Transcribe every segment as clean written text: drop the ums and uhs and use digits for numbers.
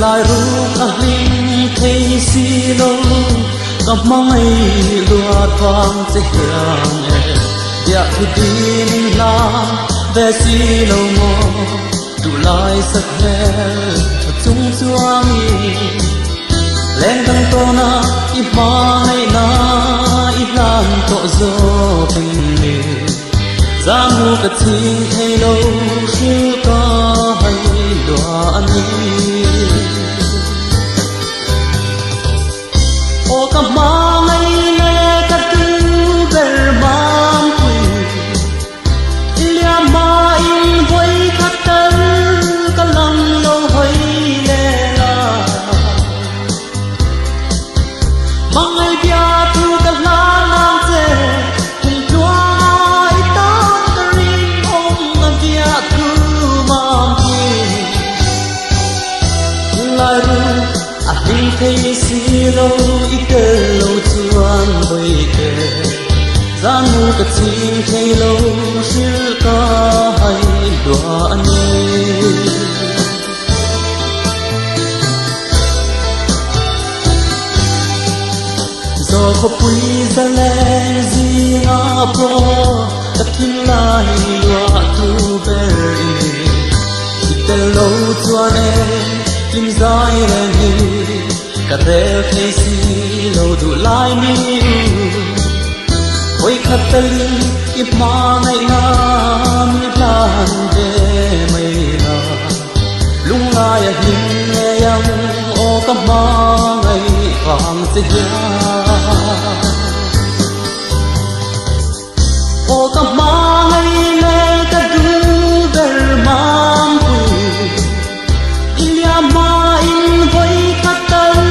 lại rung linh thấy xì lô gặp mai lúa thoáng dễ dàng ya thu tin la về xì lô mò đủ lại sắc hẹn chung chuang lên thằng to na ít mai na ít làm tội gió tình mình ra mu cái tình hay lâu chưa có hay đoan đi ô cầm mang ngày lệ cắt tư bờ mang quỳ ilia ma in với cắt tơ cắt lăng lâu hay lệ la mang ngày bia thu cắt lá nam dê cùng chúa ai ta cắt rin ông ngân bia thu mang quỳ lại ru anh thấy xì lâu ít cơ lâu chuan bơi kề gian mu cái tình thấy lâu chưa có hay đoan do có quý ra lên gì ngã pro tất thiên lai loa tu beri ít lâu chuan lim dài lên đi cả rêu thấy xì lâu đủ lại mi ôi khát tên ít mà ngày nam ít lan về mây la lung lai hình nghe yang ô cầm ma ngày vàng sẽ ô cầm ma ngày lê cả du bờ mang quỳ ilia ma in với khát tên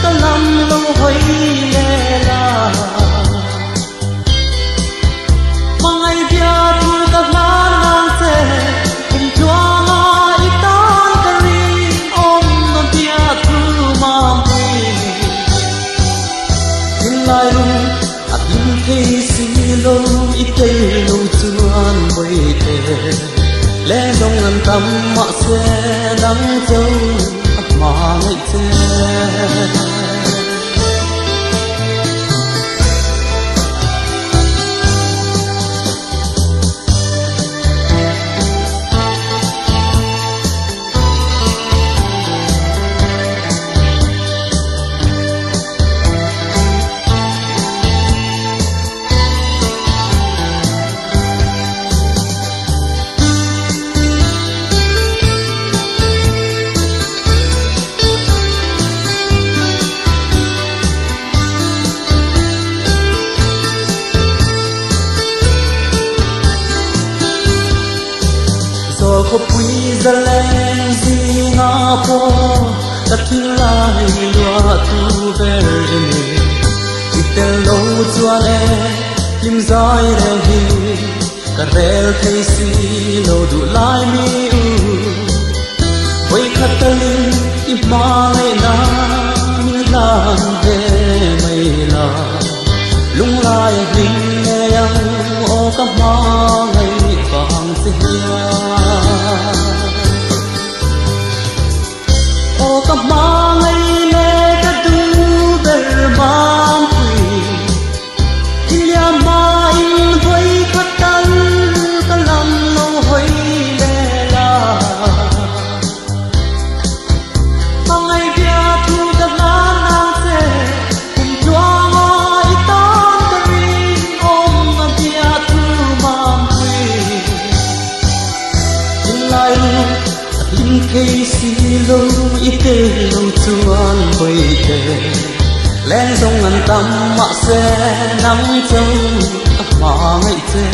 ta làm lâu hay lê la mà ngày bia thu ta lá nang se cùng chúa ngài tan ta ri ôm mà bia thu mang quỳ tin lại luôn anh thấy xì lâu ít cây lâu chuan bơi kề lẽ dòng ngàn tâm mạ xe nắng dâu mà ngày thế có quý ra lên gì ngã po tất thiên lai loa tu beri ít lâu chuan lim dài lên đi cả rêu thấy xì lâu đủ lại mi với khát tên ít mà ngày nam như lan về mây la lung lai hình nghe yang ô cầm ma ngày vàng sẽ ô cầm ma ngày lê cả du bờ mang quỳ ilia ma in với khát tên ta làm lâu hay lê la mà ngày bia thu ta lá nang se cùng chúa ngài tan ta ri ôm mà bia thu mang quỳ tin lại linh cây xì lâu ít cây lâu chuan bơi kề lẽ dòng ngàn tâm mạ xe nắng dâu mà ngày thế